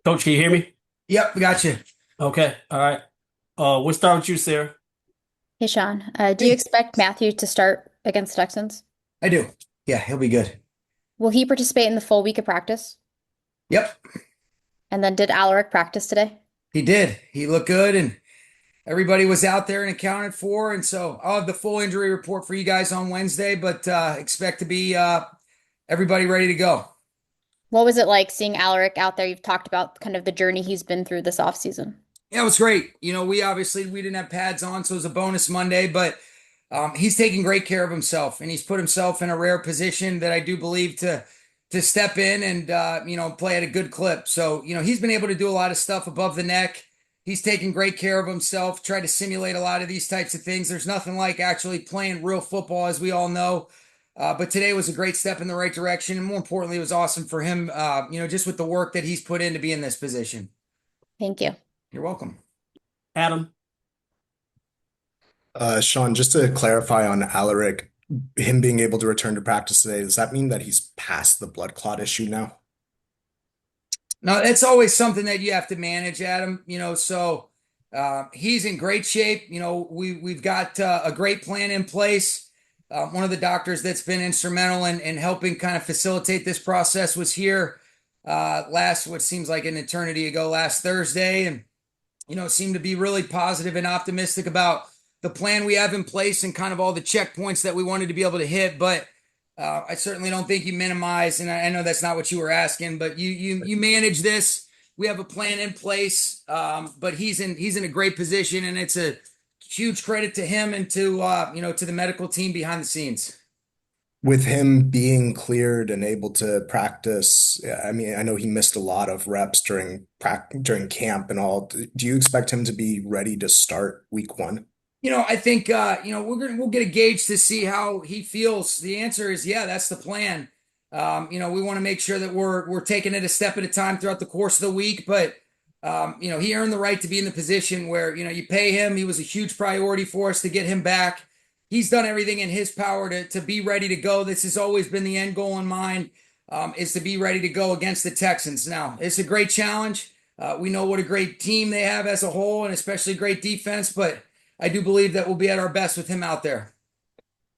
Coach, can you hear me? Yep, we got you. Okay, all right. We'll start with you, Sarah. Hey Sean, do you Hey, expect Matthew to start against the Texans? I do. Yeah, he'll be good. Will he participate in the full week of practice? Yep, And then did Alaric practice today? he did. He looked good, and everybody was out there and accounted for. And so I'll have the full injury report for you guys on Wednesday, but expect to be everybody ready to go. What was it like seeing Alaric out there? You've talked about kind of the journey he's been through this offseason. Yeah, it was great. We obviously we didn't have pads on, so it was a bonus Monday, but he's taking great care of himself, and he's put himself in a rare position that I do believe to step in and play at a good clip. So he's been able to do a lot of stuff above the neck. He's taking great care of himself. Tried to simulate a lot of these types of things. There's nothing like actually playing real football, as we all know. But today was a great step in the right direction, and more importantly, it was awesome for him. Just with the work that he's put in to be in this position. Thank you. You're welcome. Adam. Sean, just to clarify on Alaric, him being able to return to practice today, does that mean that he's past the blood clot issue now? No, that's always something that you have to manage, Adam. So he's in great shape. We've got a great plan in place. One of the doctors that's been instrumental in helping kind of facilitate this process was here last, what seems like an eternity ago, last Thursday, and seemed to be really positive and optimistic about the plan we have in place and kind of all the checkpoints that we wanted to be able to hit. But I certainly don't think you minimize, and I know that's not what you were asking, but you manage this. We have a plan in place, but he's in a great position, and it's a huge credit to him and to the medical team behind the scenes. With him being cleared and able to practice, I mean, I know he missed a lot of reps during camp and all. Do you expect him to be ready to start week one? I think we'll get a gauge to see how he feels. The answer is yeah, that's the plan. We want to make sure that we're taking it a step at a time throughout the course of the week. But he earned the right to be in the position where you pay him. He was a huge priority for us to get him back. He's done everything in his power to be ready to go. This has always been the end goal in mind, is to be ready to go against the Texans. Now it's a great challenge. We know what a great team they have as a whole, and especially great defense. But I do believe that we'll be at our best with him out there.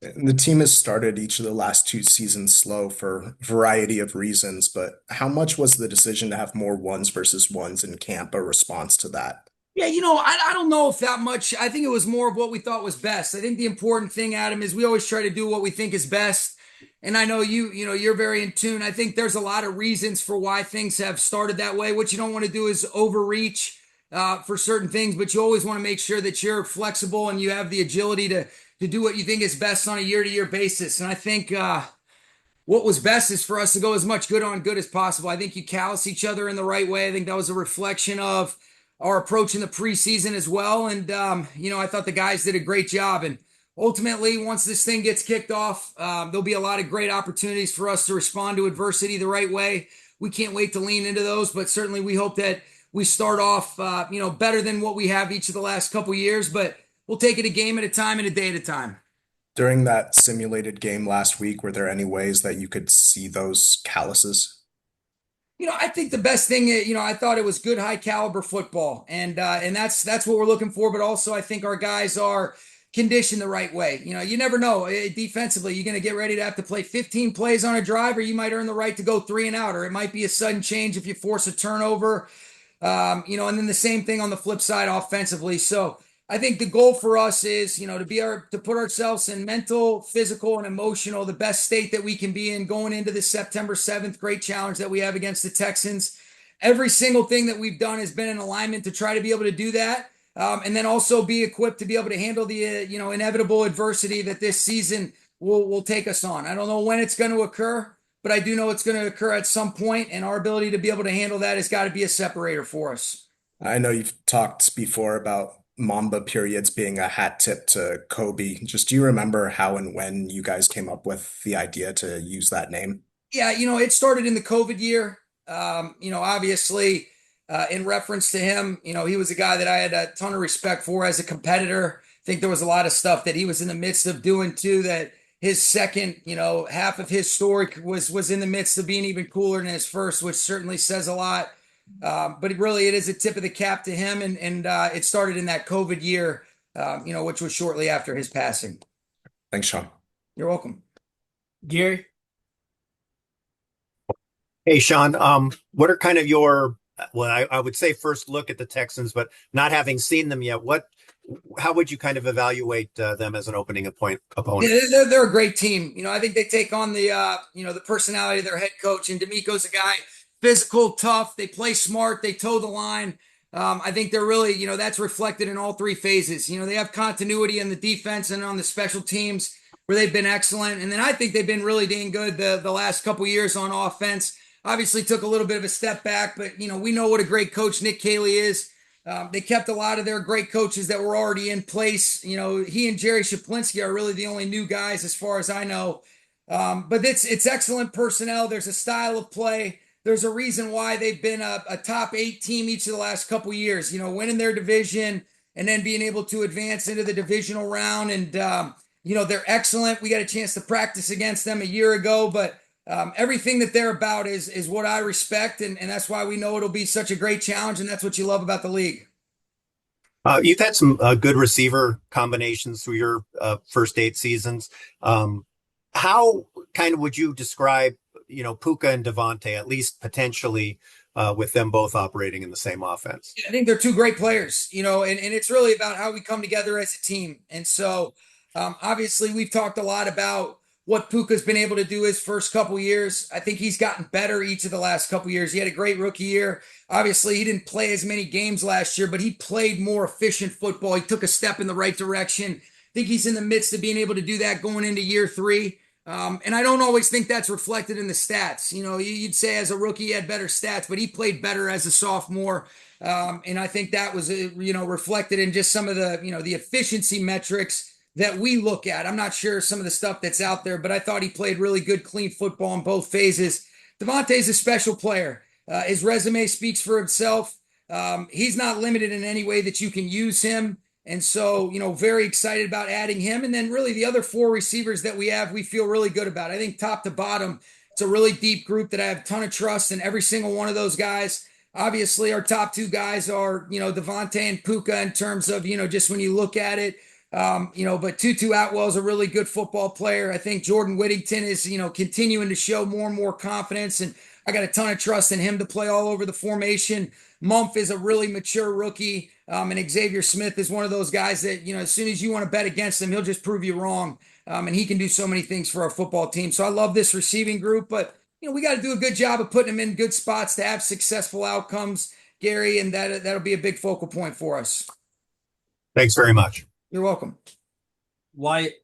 The team has started each of the last two seasons slow for a variety of reasons, but how much was the decision to have more ones versus ones in camp a response to that? Yeah, I don't know if that much. I think it was more of what we thought was best. I think the important thing, Adam, is we always try to do what we think is best. And I know you're very in tune. I think there's a lot of reasons for why things have started that way. What you don't want to do is overreach for certain things, but you always want to make sure that you're flexible and you have the agility to do what you think is best on a year-to-year basis. And I think what was best is for us to go as much good on good as possible. I think you callous each other in the right way. I think that was a reflection of our approach in the preseason as well. And, I thought the guys did a great job. And ultimately, once this thing gets kicked off, there'll be a lot of great opportunities for us to respond to adversity the right way. We can't wait to lean into those, but certainly we hope that we start off, better than what we have each of the last couple years, but we'll take it a game at a time and a day at a time. During that simulated game last week, were there any ways that you could see those calluses? I think the best thing, I thought it was good high caliber football, and that's what we're looking for. But also, I think our guys are conditioned the right way. You never know. Defensively, you're going to get ready to have to play 15 plays on a drive, or you might earn the right to go three and out, or it might be a sudden change if you force a turnover. And then the same thing on the flip side offensively. So I think the goal for us is, to put ourselves in mental, physical, and emotional, the best state that we can be in going into the September 7th great challenge that we have against the Texans. Every single thing that we've done has been in alignment to try to be able to do that. And then also be equipped to be able to handle the, inevitable adversity that this season will take us on. I don't know when it's going to occur, but I do know it's going to occur at some point, and our ability to be able to handle that has got to be a separator for us. I know you've talked before about Mamba Periods being a hat tip to Kobie. Just do you remember how and when you guys came up with the idea to use that name? Yeah, it started in the COVID year. Obviously, in reference to him, he was a guy that I had a ton of respect for as a competitor. I think there was a lot of stuff that he was in the midst of doing too, that his second, half of his story was in the midst of being even cooler than his first, which certainly says a lot. But really, it is a tip of the cap to him. And it started in that COVID year, which was shortly after his passing. Thanks, Sean. You're welcome. Gary? Hey, Sean, what are kind of your, well, I would say first look at the Texans, but not having seen them yet, how would you kind of evaluate them as an opening opponent? Yeah, they're a great team. I think they take on the personality of their head coach, and DeMeco's a guy, physical, tough. They play smart. They toe the line. I think they're really, that's reflected in all three phases. They have continuity in the defense and on the special teams where they've been excellent. And then I think they've been really dang good the last couple years on offense. Obviously took a little bit of a step back, but, we know what a great coach Nick Caley is. They kept a lot of their great coaches that were already in place. He and Jerry Shaplinski are really the only new guys as far as I know. But it's excellent personnel. There's a style of play. There's a reason why they've been a top 8 team each of the last couple years, winning their division and then being able to advance into the divisional round. And, they're excellent. We got a chance to practice against them a year ago, but everything that they're about is what I respect. And that's why we know it'll be such a great challenge. And that's what you love about the league. You've had some good receiver combinations through your first 8 seasons. How kind of would you describe, Puka and Davante, at least potentially, with them both operating in the same offense? I think they're two great players, and it's really about how we come together as a team. And so obviously we've talked a lot about what Puka's been able to do his first couple years. I think he's gotten better each of the last couple years. He had a great rookie year. Obviously, he didn't play as many games last year, but he played more efficient football. He took a step in the right direction. I think he's in the midst of being able to do that going into year 3. And I don't always think that's reflected in the stats. You'd say as a rookie he had better stats, but he played better as a sophomore. And I think that was, reflected in just some of the, the efficiency metrics that we look at. I'm not sure some of the stuff that's out there, but I thought he played really good, clean football in both phases. Davante's a special player. His resume speaks for himself. He's not limited in any way that you can use him. And so, very excited about adding him. And then really the other 4 receivers that we have, we feel really good about. I think top to bottom, it's a really deep group that I have a ton of trust in every single one of those guys. Obviously, our top 2 guys are, Davante and Puka in terms of, just when you look at it. But Tutu Atwell is a really good football player. I think Jordan Whittington is, continuing to show more and more confidence. And I got a ton of trust in him to play all over the formation. Mumph is a really mature rookie. And Xavier Smith is one of those guys that, as soon as you want to bet against him, he'll just prove you wrong. And he can do so many things for our football team. So I love this receiving group, but, we got to do a good job of putting them in good spots to have successful outcomes, Gary, and that'll be a big focal point for us. Thanks very much. You're welcome. Wyatt?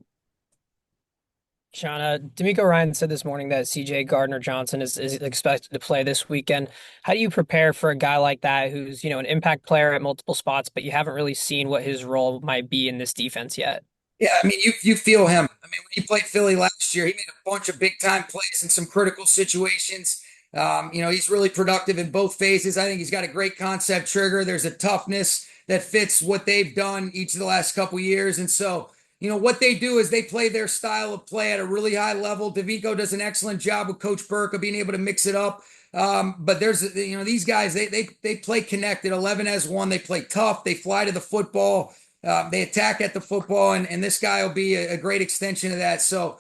Sean, DeMeco Ryans said this morning that CJ Gardner Johnson is expected to play this weekend. How do you prepare for a guy like that who's, an impact player at multiple spots, but you haven't really seen what his role might be in this defense yet? Yeah, I mean, you feel him. I mean, when he played Philly last year, he made a bunch of big time plays in some critical situations. He's really productive in both phases. I think he's got a great concept trigger. There's a toughness that fits what they've done each of the last couple years. And so, what they do is they play their style of play at a really high level. DeMeco does an excellent job with Coach Burke of being able to mix it up. But there's, these guys, they play connected 11 as one. They play tough. They fly to the football. They attack at the football. And this guy will be a great extension of that. So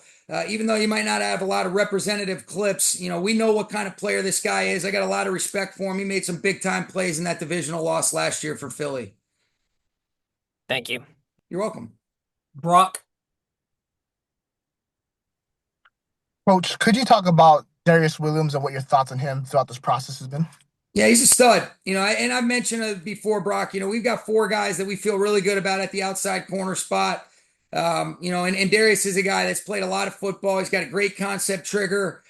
even though you might not have a lot of representative clips, we know what kind of player this guy is. I got a lot of respect for him. He made some big time plays in that divisional loss last year for Philly. Thank you. You're welcome. Brock? Coach, could you talk about Darious Williams and what your thoughts on him throughout this process has been? Yeah, he's a stud. And I've mentioned it before, Brock, we've got 4 guys that we feel really good about at the outside corner spot. And Darious is a guy that's played a lot of football. He's got a great concept trigger,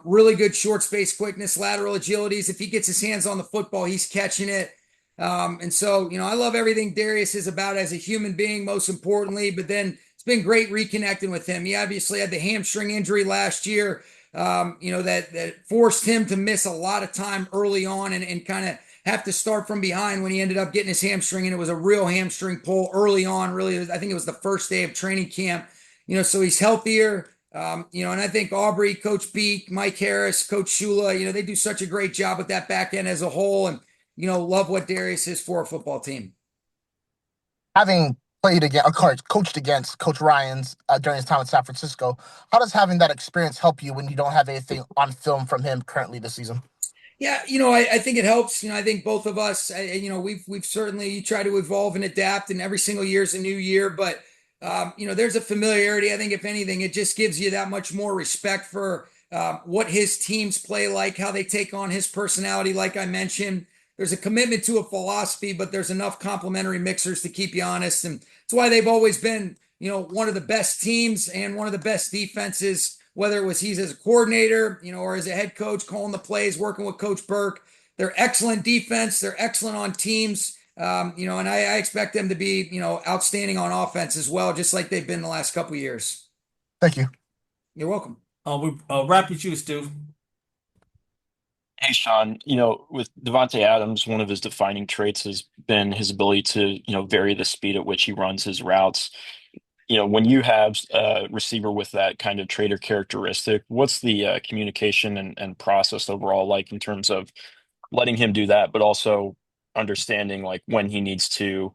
really good short space quickness, lateral agilities. If he gets his hands on the football, he's catching it. And so, I love everything Darious is about as a human being, most importantly, but then it's been great reconnecting with him. He obviously had the hamstring injury last year, that forced him to miss a lot of time early on and kind of have to start from behind when he ended up getting his hamstring. And it was a real hamstring pull early on. Really, I think it was the first day of training camp, so he's healthier. And I think Aubrey, Coach Beak, Mike Harris, Coach Shula, they do such a great job with that back end as a whole. And, love what Darius is for a football team. Having played against, or coached against Coach Ryans during his time in San Francisco, how does having that experience help you when you don't have anything on film from him currently this season? Yeah, I think it helps. I think both of us, we've certainly tried to evolve and adapt, and every single year is a new year. But there's a familiarity. I think if anything, it just gives you that much more respect for what his teams play like, how they take on his personality. Like I mentioned, there's a commitment to a philosophy, but there's enough complementary mixers to keep you honest, and it's why they've always been, one of the best teams and one of the best defenses. Whether it was he's as a coordinator, or as a head coach calling the plays, working with Coach Burke. They're excellent defense. They're excellent on teams. And I expect them to be, outstanding on offense as well, just like they've been the last couple of years. Thank you. You're welcome. We wrap your juice, Stu. Hey, Sean, with Davante Adams, one of his defining traits has been his ability to, vary the speed at which he runs his routes. When you have a receiver with that kind of trait or characteristic, what's the communication and process overall like in terms of letting him do that, but also understanding like when he needs to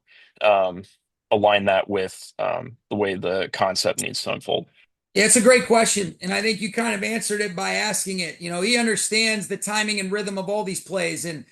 align that with the way the concept needs to unfold? Yeah, it's a great question. And I think you kind of answered it by asking it. He understands the timing and rhythm of all these plays, and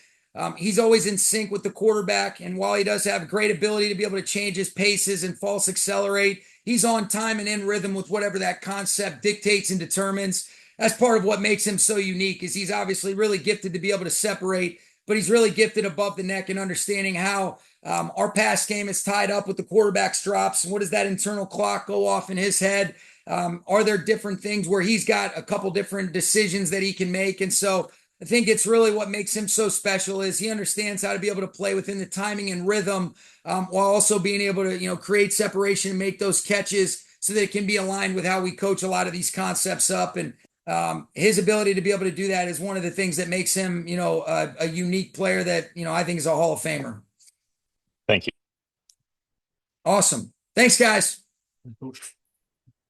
he's always in sync with the quarterback. And while he does have great ability to be able to change his paces and false accelerate, he's on time and in rhythm with whatever that concept dictates and determines. That's part of what makes him so unique, is he's obviously really gifted to be able to separate, but he's really gifted above the neck and understanding how our pass game is tied up with the quarterback's drops. And what does that internal clock go off in his head? Are there different things where he's got a couple different decisions that he can make? And so I think it's really what makes him so special is he understands how to be able to play within the timing and rhythm, while also being able to, create separation and make those catches so that it can be aligned with how we coach a lot of these concepts up. And his ability to be able to do that is one of the things that makes him, a unique player that, I think is a Hall of Famer. Thank you. Awesome. Thanks, guys.